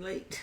late.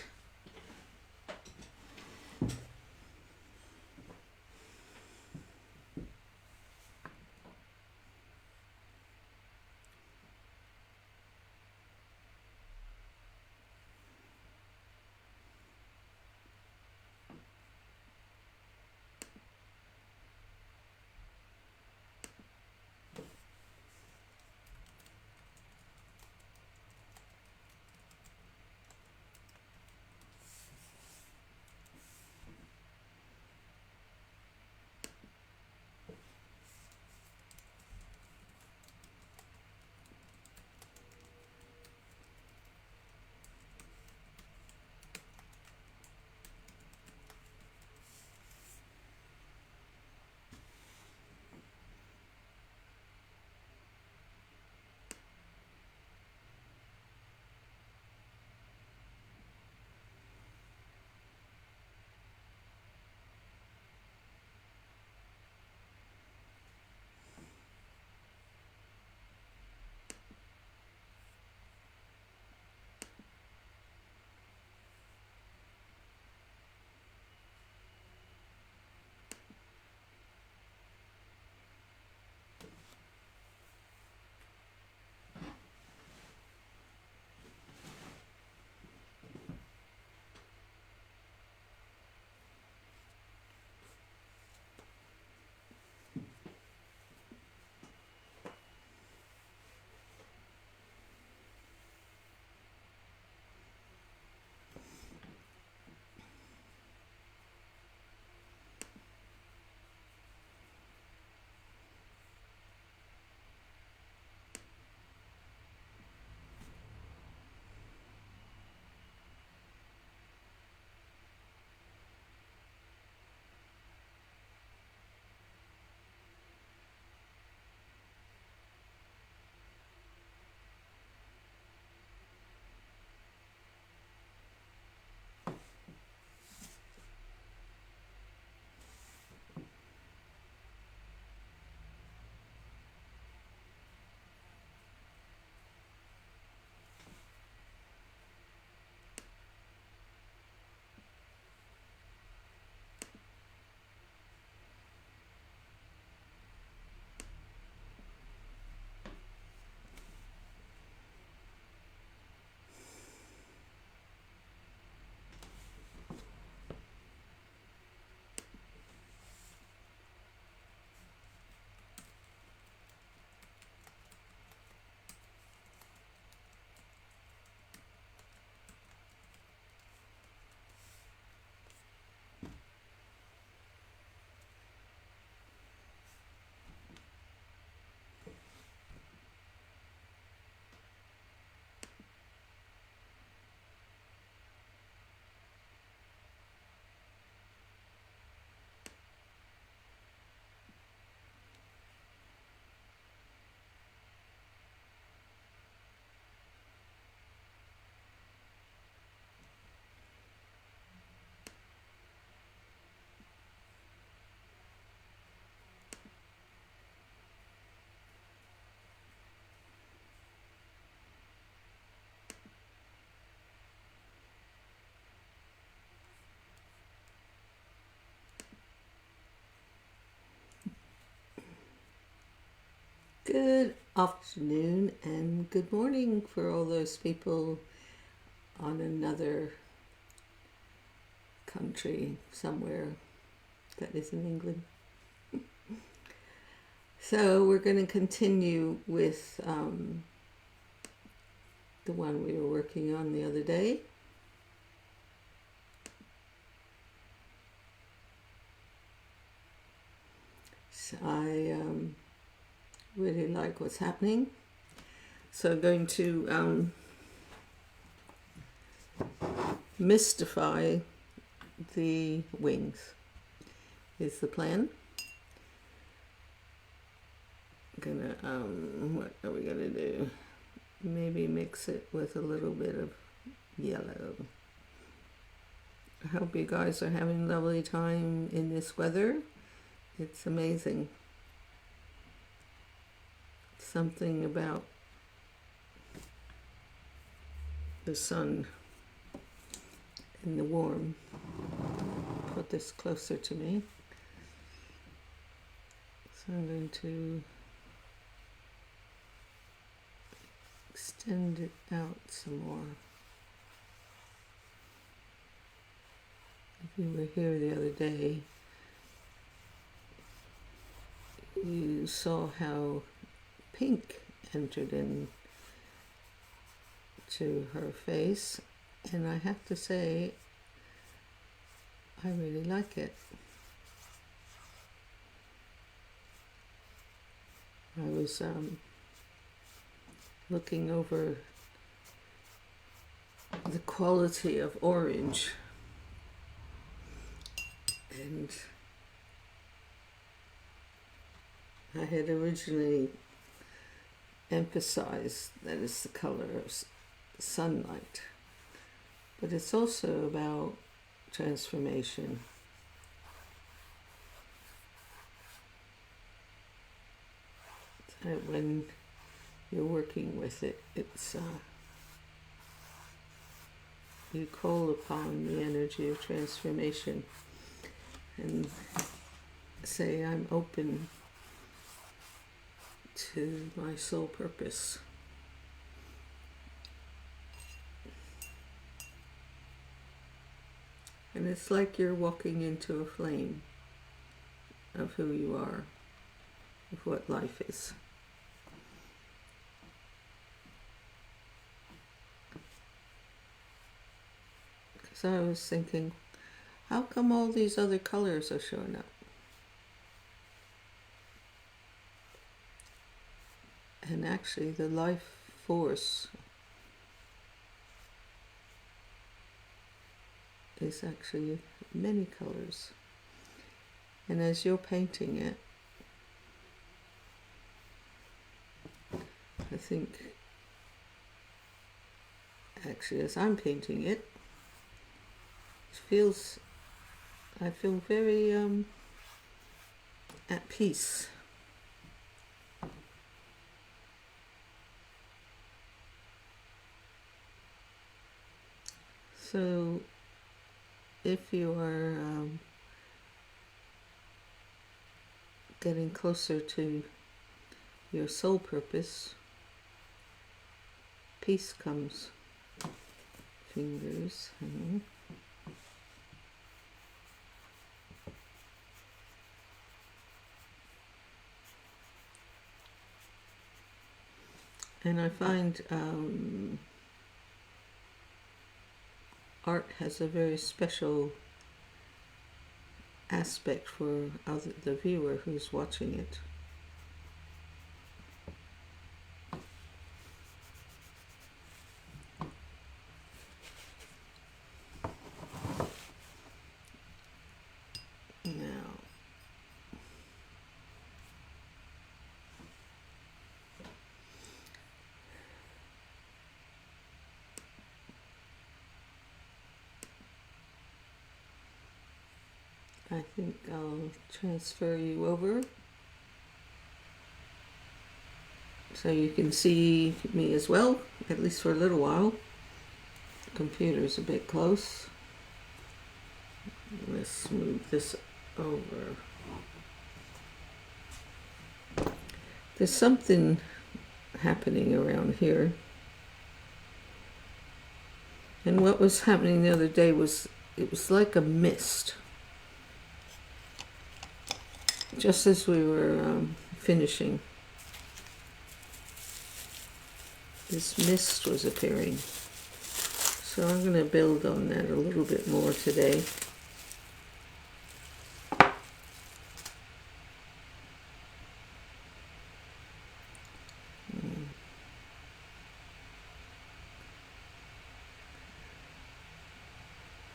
Good afternoon and good morning for all those people on another country somewhere that isn't England. So we're going to continue with the one we were working on the other day. So I really like what's happening. So I'm going to mystify the wings is the plan. Gonna what are we gonna do? Maybe mix it with a little bit of yellow. I hope you guys are having a lovely time in this weather. It's amazing. Something about the sun in the warm. Put this closer to me. So I'm going to extend it out some more. If you were here the other day, you saw how pink entered in to her face, and I have to say I really like it. I was looking over the quality of orange, and I had originally emphasized that it's the color of sunlight, but it's also about transformation. That when you're working with it, it's you call upon the energy of transformation and say, I'm open to my soul purpose. And it's like you're walking into a flame of who you are, of what life is. Because I was thinking, how come all these other colors are showing up? And actually the life force is actually many colors. And as you're painting it, I think, actually as I'm painting it, I feel very at peace. So if you are getting closer to your soul purpose, peace comes. Fingers. And I find art has a very special aspect for the viewer who's watching it. Now, I think I'll transfer you over so you can see me as well, at least for a little while. The computer's a bit close. Let's move this over. There's something happening around here. And what was happening the other day was, it was like a mist. Just as we were finishing, this mist was appearing. So I'm going to build on that a little bit more today.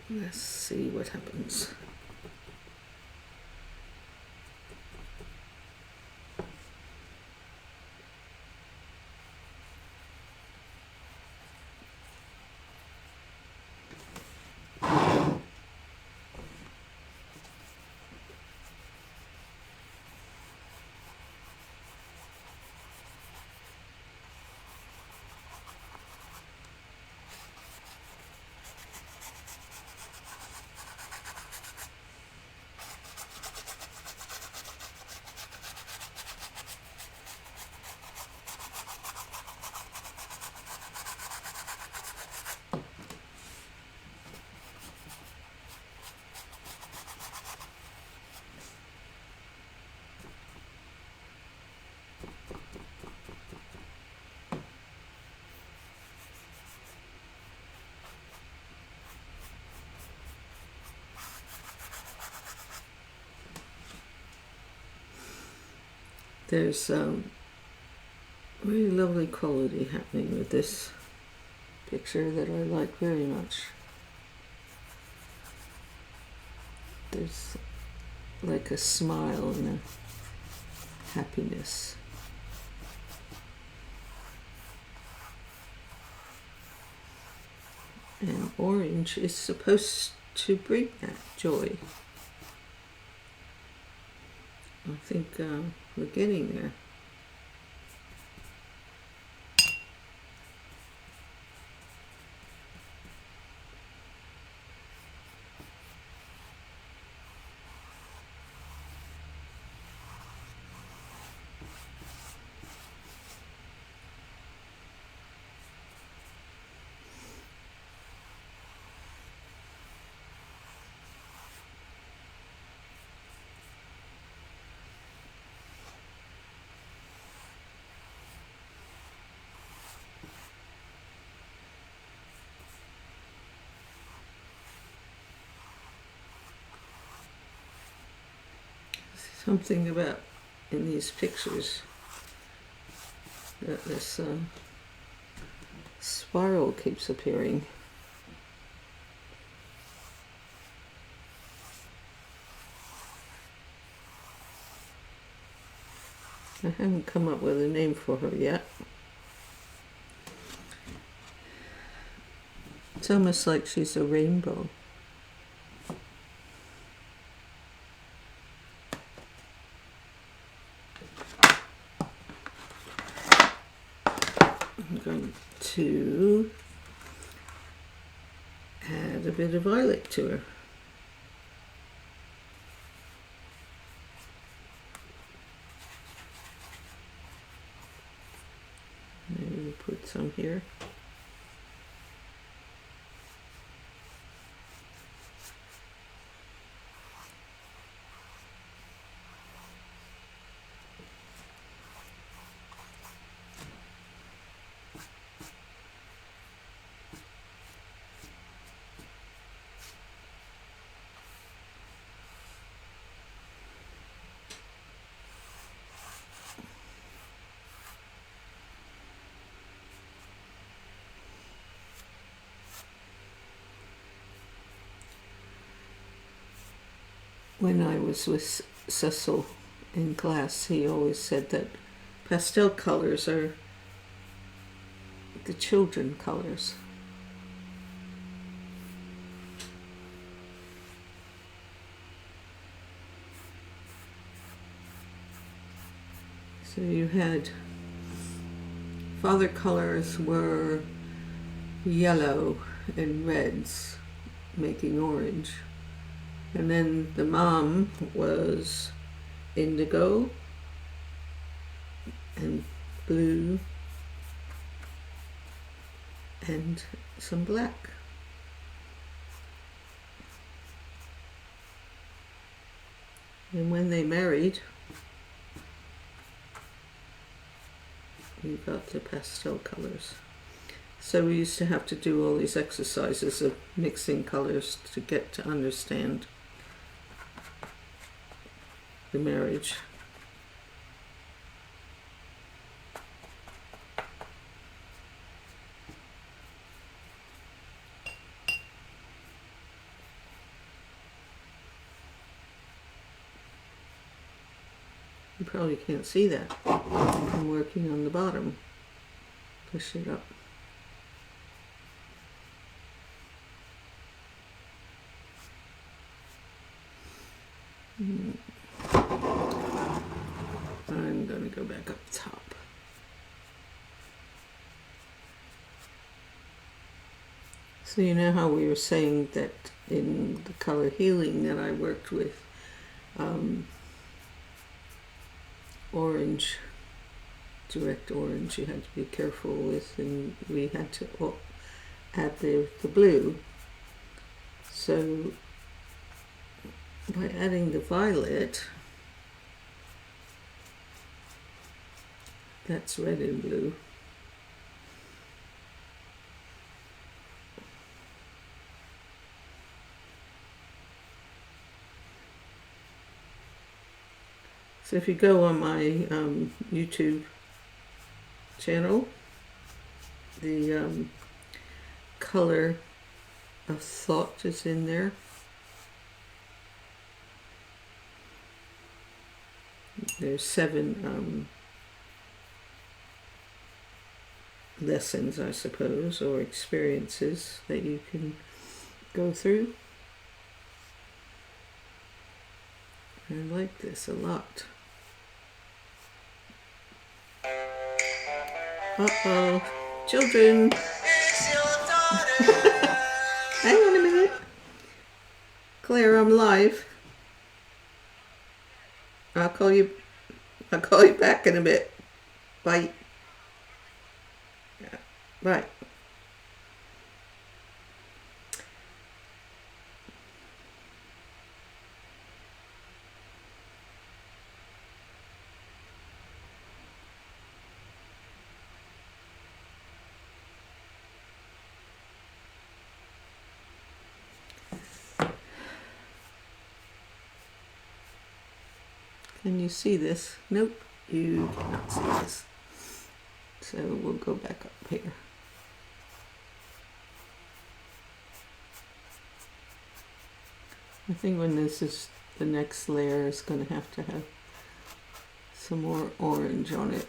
Let's see what happens. There's really lovely quality happening with this picture that I like very much. There's like a smile and a happiness. And orange is supposed to bring that joy. I think we're getting there. Something about in these pictures that this spiral keeps appearing. I haven't come up with a name for her yet. It's almost like she's a rainbow. I'm going to add a bit of violet to her. Maybe put some here. When I was with Cecil in class, he always said that pastel colors are the children colors. So you had father colors were yellow and reds, making orange. And then the mom was indigo and blue and some black. And when they married, we got the pastel colors. So we used to have to do all these exercises of mixing colors to get to understand the marriage. You probably can't see that. I'm working on the bottom. Push it up. I'm going to go back up top. So you know how we were saying that in the color healing that I worked with, orange, direct orange, you had to be careful with, and we had to add the blue. So by adding the violet, that's red and blue. So if you go on my YouTube channel, the color of thought is in there. There's 7 lessons, I suppose, or experiences that you can go through. I like this a lot. Uh-oh. Children! Hang on a minute. Claire, I'm live. I'll call you back in a bit. Bye. Bye. Can you see this? Nope, you cannot see this. So we'll go back up here. I think when this is the next layer is going to have some more orange on it.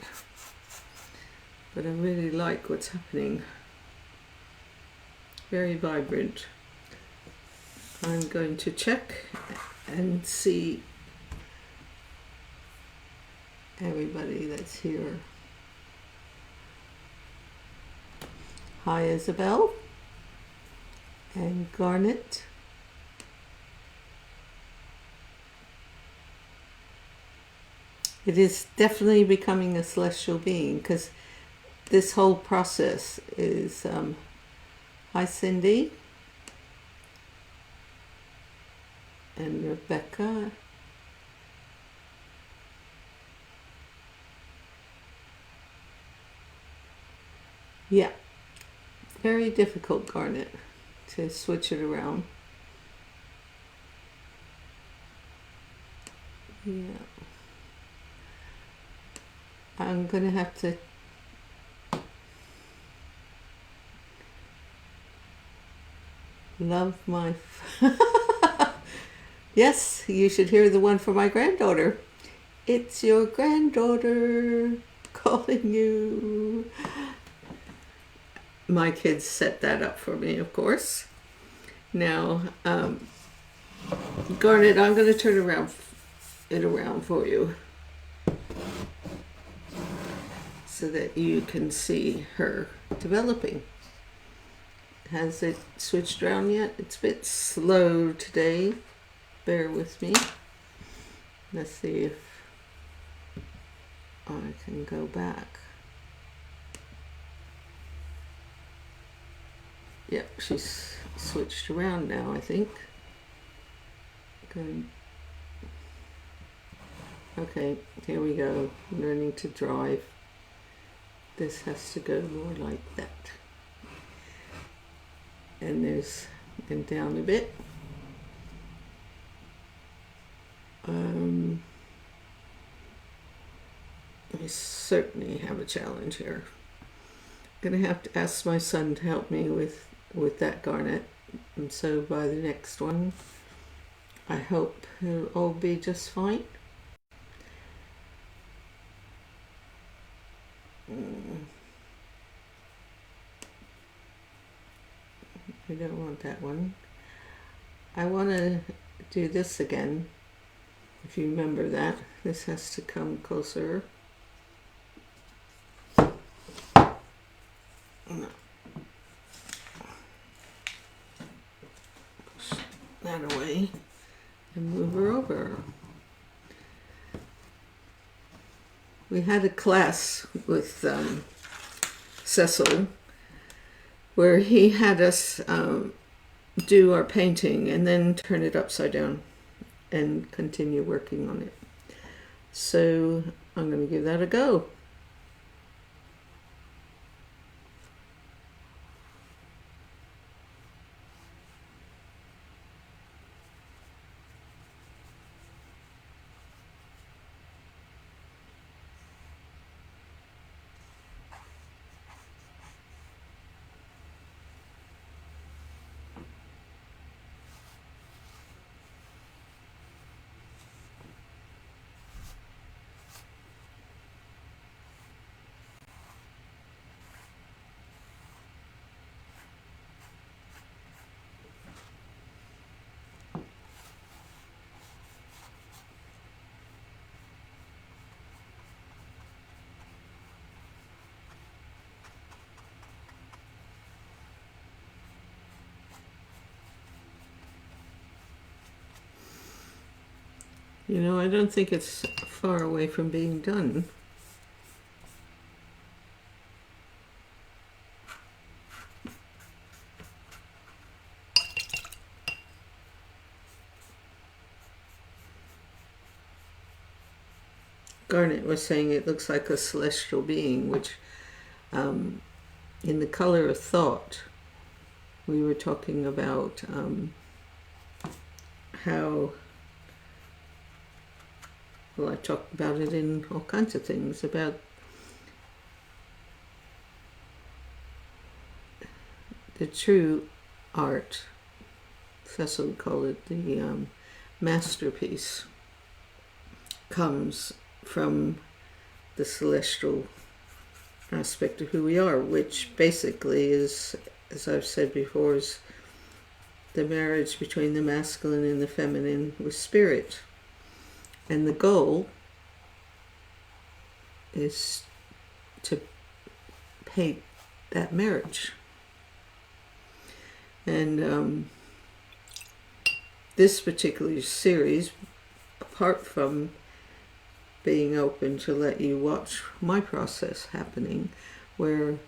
But I really like what's happening. Very vibrant. I'm going to check and see everybody that's here. Hi Isabel and Garnet. It is definitely becoming a celestial being, because this whole process is hi Cindy and Rebecca. Yeah, very difficult, Garnet, to switch it around. Yeah. I'm gonna have to love my yes, you should hear the one for my granddaughter. It's your granddaughter calling you. My kids set that up for me, of course. Now, Garnet, I'm going to turn it around for you so that you can see her developing. Has it switched around yet? It's a bit slow today. Bear with me. Let's see if I can go back. Yep, she's switched around now, I think. Good. Okay, here we go. Learning to drive. This has to go more like that. And down a bit. I certainly have a challenge here. I'm gonna have to ask my son to help me with that, Garnet, and so by the next one I hope it'll all be just fine. We don't want that one. I want to do this again, if you remember that. This has to come closer. No. Push that away and move her over. We had a class with Cecil where he had us do our painting and then turn it upside down and continue working on it. So I'm going to give that a go. You know, I don't think it's far away from being done. Garnet was saying it looks like a celestial being, which in the color of thought, we were talking about how, well, I talked about it in all kinds of things, about the true art, Cecil would call it the masterpiece, comes from the celestial aspect of who we are, which basically is, as I've said before, is the marriage between the masculine and the feminine with spirit. And the goal is to paint that marriage. And this particular series, apart from being open to let you watch my process happening, where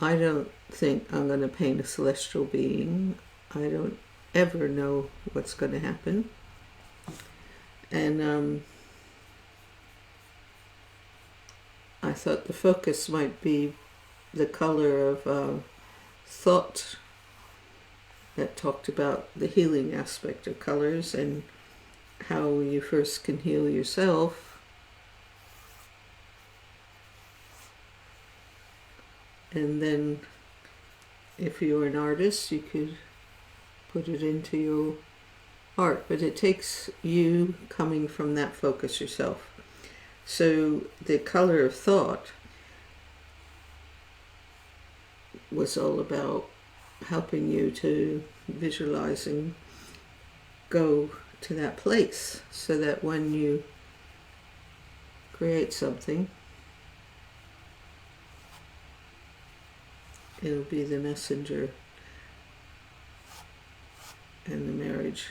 I don't think I'm going to paint a celestial being. I don't ever know what's going to happen. And I thought the focus might be the color of thought that talked about the healing aspect of colors and how you first can heal yourself, and then if you're an artist you could put it into your art, but it takes you coming from that focus yourself. So the color of thought was all about helping you to visualize and go to that place, so that when you create something, it'll be the messenger and the marriage.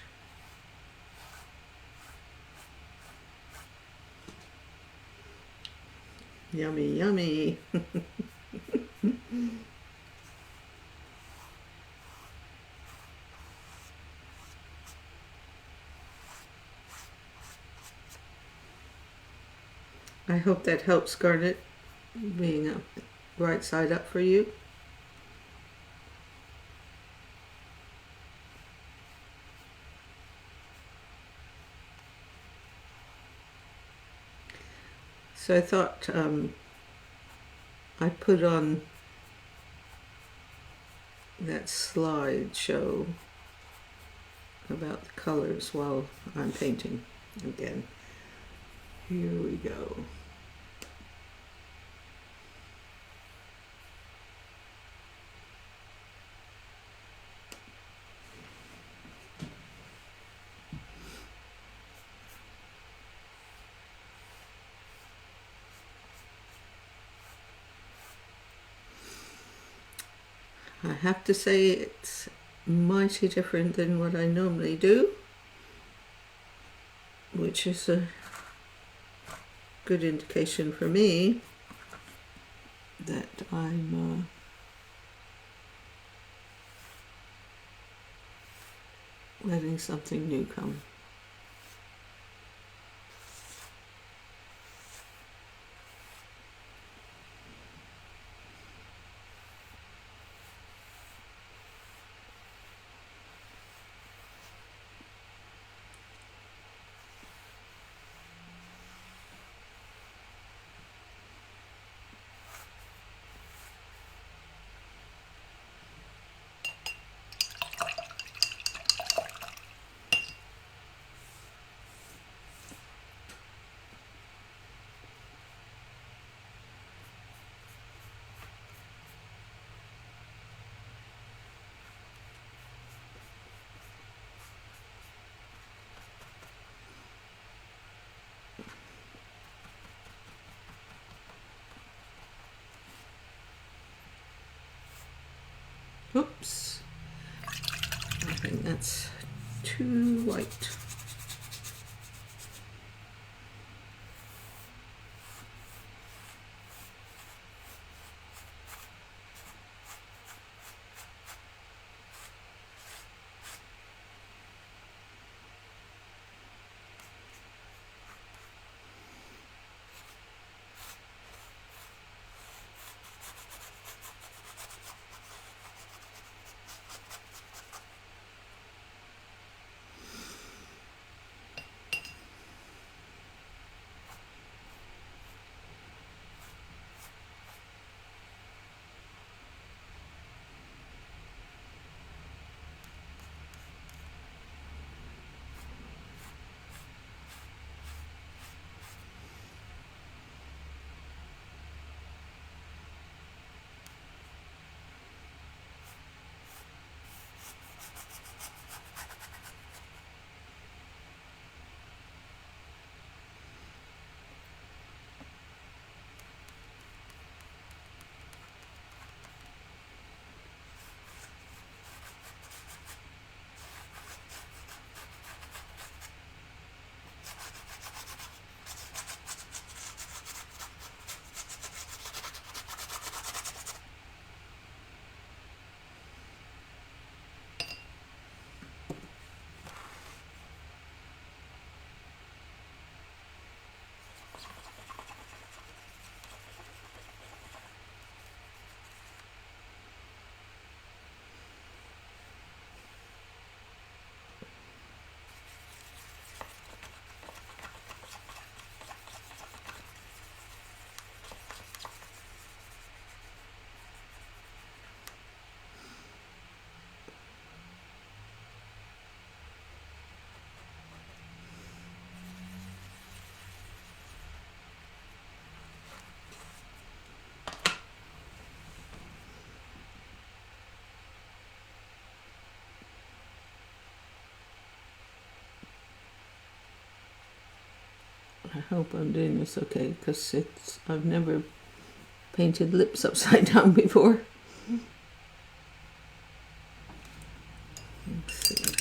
Yummy, yummy. I hope that helps, Garnet, being a right side up for you. So I thought I'd put on that slideshow about the colors while I'm painting again. Here we go. I have to say it's mighty different than what I normally do, which is a good indication for me that I'm letting something new come. Oops, I think that's too white. hope I'm doing this okay, because I've never painted lips upside down before. Let's see.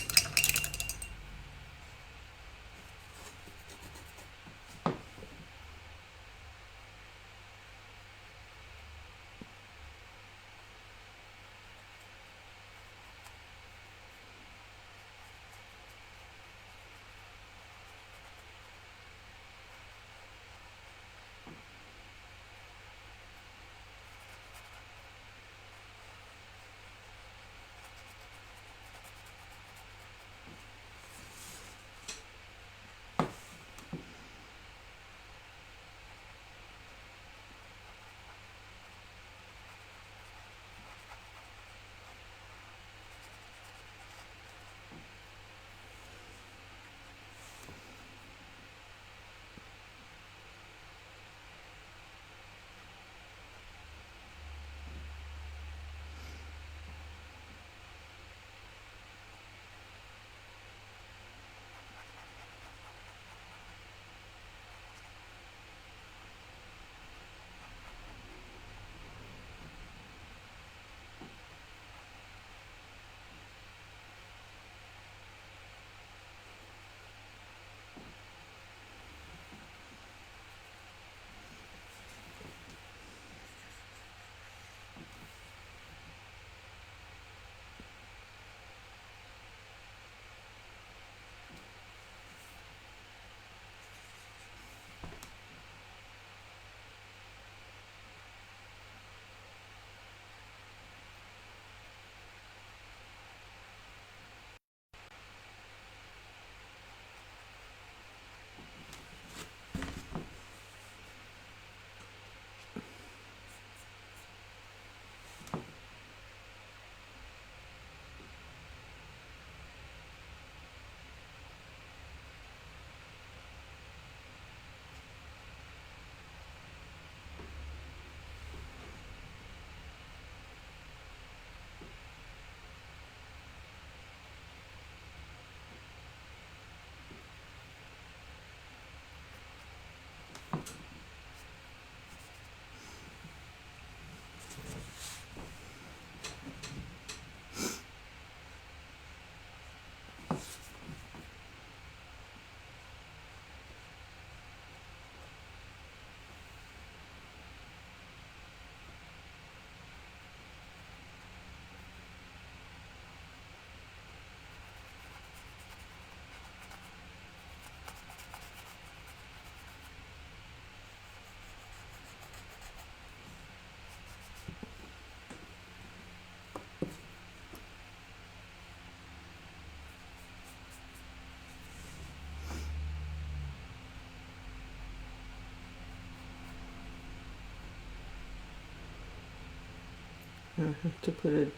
I have to put a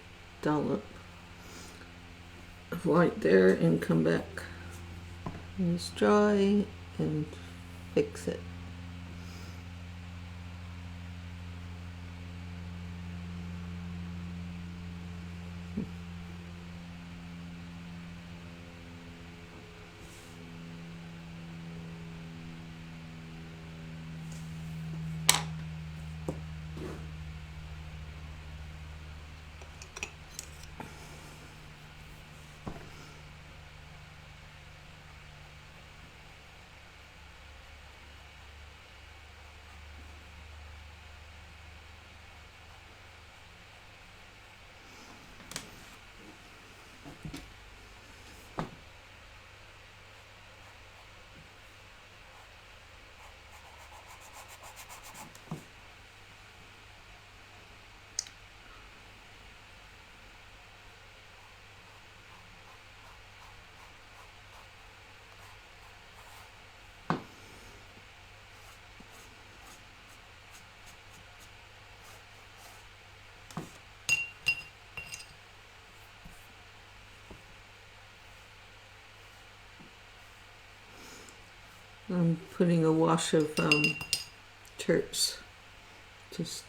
dollop of white there and come back when it's dry and fix it. I'm putting a wash of terps, just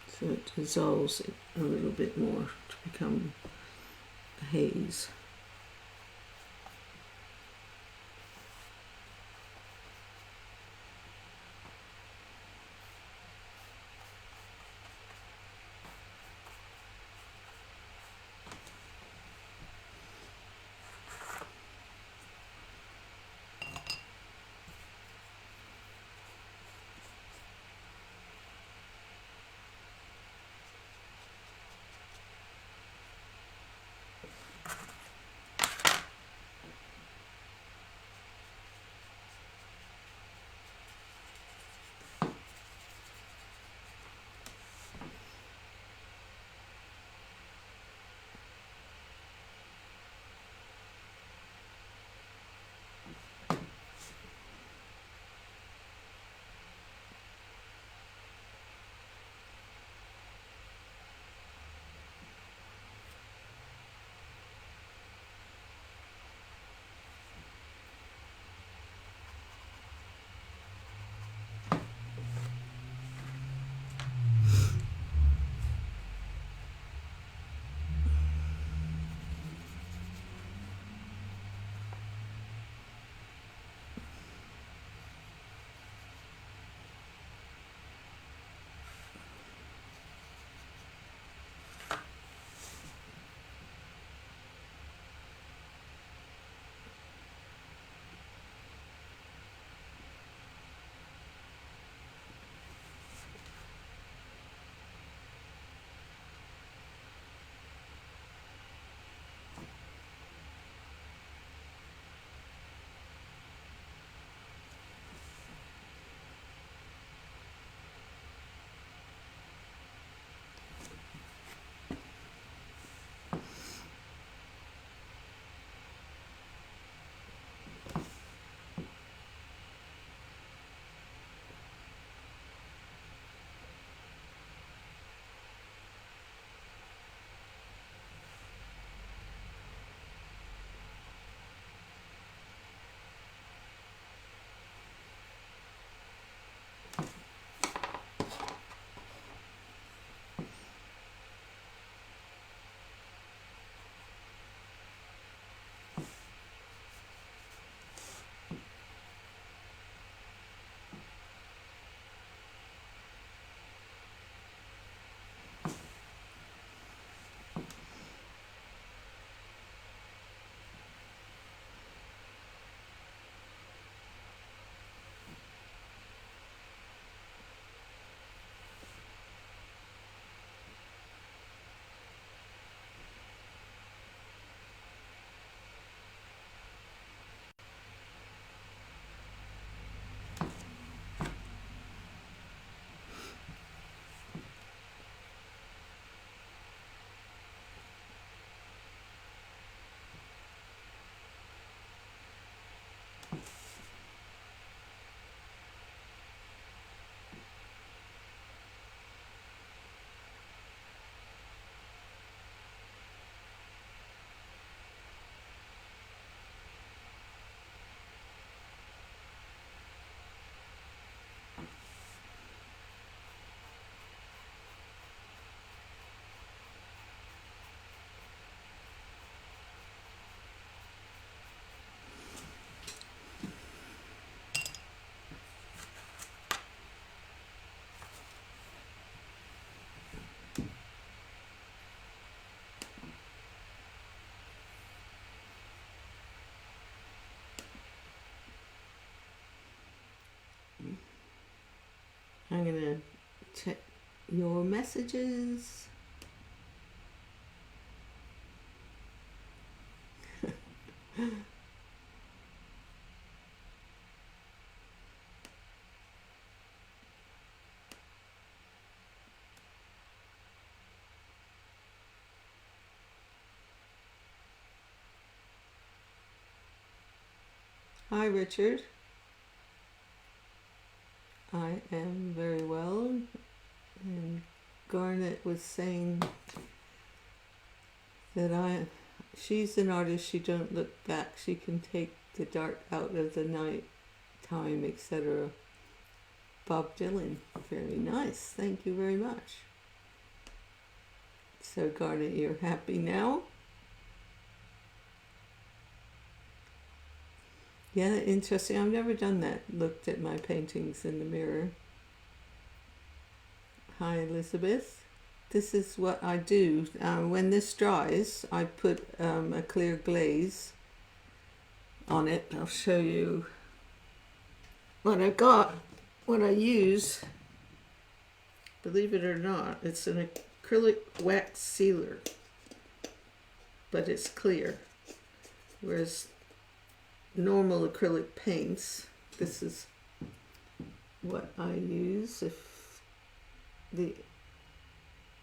so it dissolves it a little bit more to become a haze. I'm gonna check your messages. Hi, Richard. I am very well. And Garnet was saying that she's an artist, she don't look back, she can take the dark out of the night time, etc. Bob Dylan, very nice, thank you very much. So Garnet, you're happy now? Yeah, interesting. I've never done that, looked at my paintings in the mirror. Hi, Elizabeth. This is what I do. When this dries, I put a clear glaze on it. I'll show you what I got, what I use. Believe it or not, it's an acrylic wax sealer, but it's clear. Whereas normal acrylic paints, this is what I use.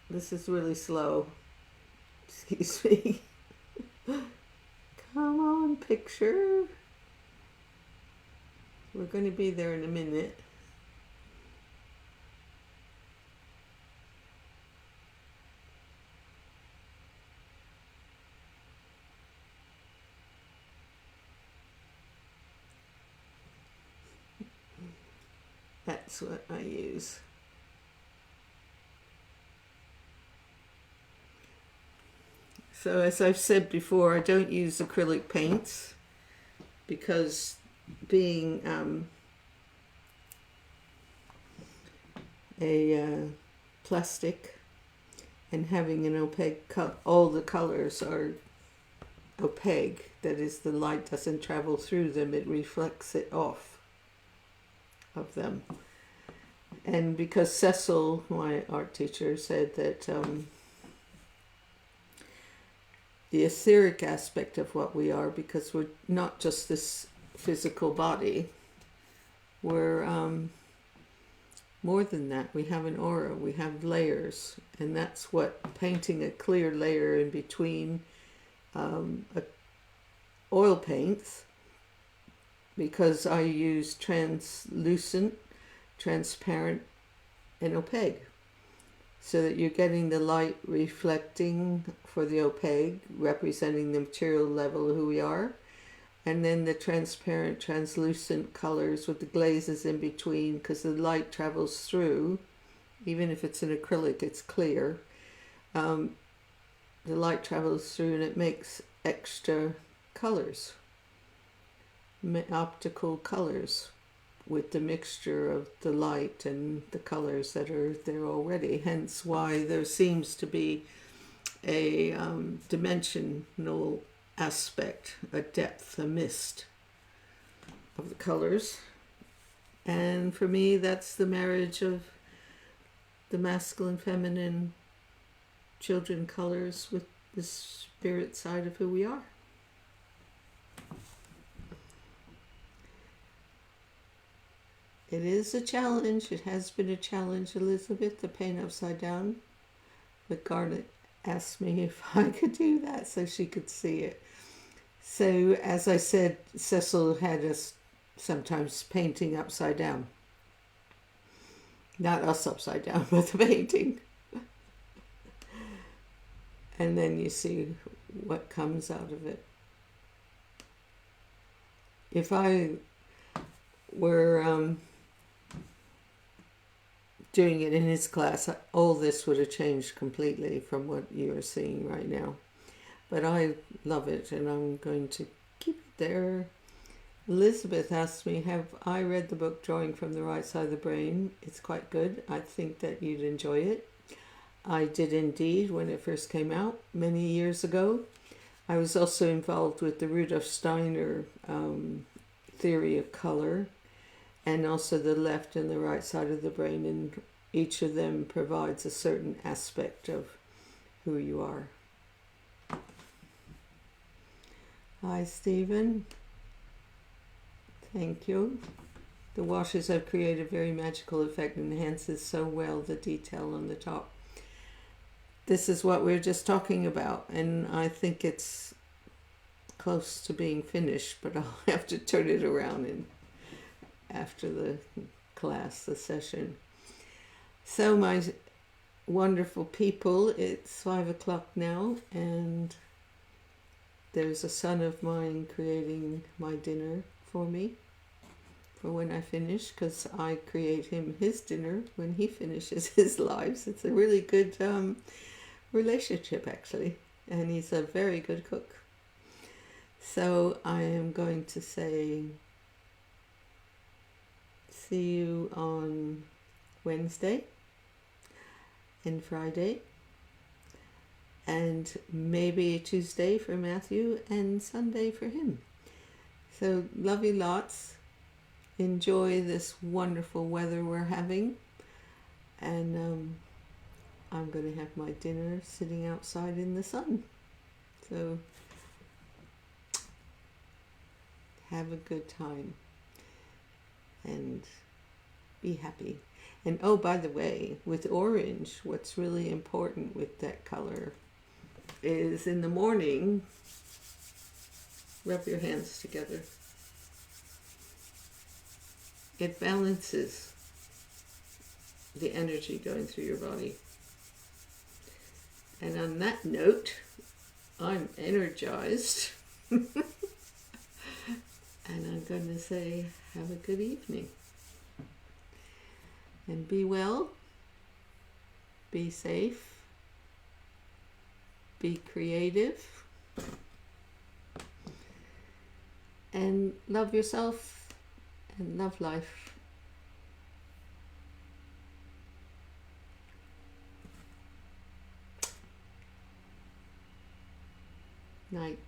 This is really slow. Excuse me. Come on, picture. We're going to be there in a minute. That's what I use. So as I've said before, I don't use acrylic paints because being a plastic and having an opaque, all the colors are opaque, that is, the light doesn't travel through them, it reflects it off of them. And because Cecil, my art teacher, said that the etheric aspect of what we are, because we're not just this physical body, we're more than that. We have an aura, we have layers, and that's what painting a clear layer in between oil paints, because I use translucent, transparent, and opaque, so that you're getting the light reflecting for the opaque, representing the material level of who we are, and then the transparent, translucent colors with the glazes in between, because the light travels through. Even if it's an acrylic, it's clear. The light travels through and it makes extra colors, optical colors, with the mixture of the light and the colors that are there already. Hence why there seems to be a dimensional aspect, a depth, a mist of the colors. And for me, that's the marriage of the masculine, feminine, children colors with the spirit side of who we are. It is a challenge. It has been a challenge, Elizabeth, to paint upside down. But Garnet asked me if I could do that so she could see it. So, as I said, Cecil had us sometimes painting upside down. Not us upside down, but the painting. And then you see what comes out of it. If I were doing it in his class, all this would have changed completely from what you are seeing right now. But I love it, and I'm going to keep it there. Elizabeth asked me, have I read the book Drawing from the Right Side of the Brain? It's quite good. I think that you'd enjoy it. I did indeed when it first came out many years ago. I was also involved with the Rudolf Steiner theory of color, and also the left and the right side of the brain, and each of them provides a certain aspect of who you are. Hi, Stephen. Thank you. The washes have created a very magical effect and enhances so well the detail on the top. This is what we we're just talking about, and I think it's close to being finished, but I'll have to turn it around after the class, the session. So my wonderful people, it's 5 o'clock now, and there's a son of mine creating my dinner for me for when I finish, because I create him his dinner when he finishes his lives. It's a really good relationship, actually, and he's a very good cook. So I am going to say see you on Wednesday and Friday, and maybe Tuesday for Matthew and Sunday for him. So love you lots. Enjoy this wonderful weather we're having, and I'm going to have my dinner sitting outside in the sun. So have a good time and be happy. And oh, by the way, with orange, what's really important with that color is in the morning, rub your hands together. It balances the energy going through your body. And on that note, I'm energized. And I'm going to say, have a good evening. And be well, be safe, be creative, and love yourself and love life. Night.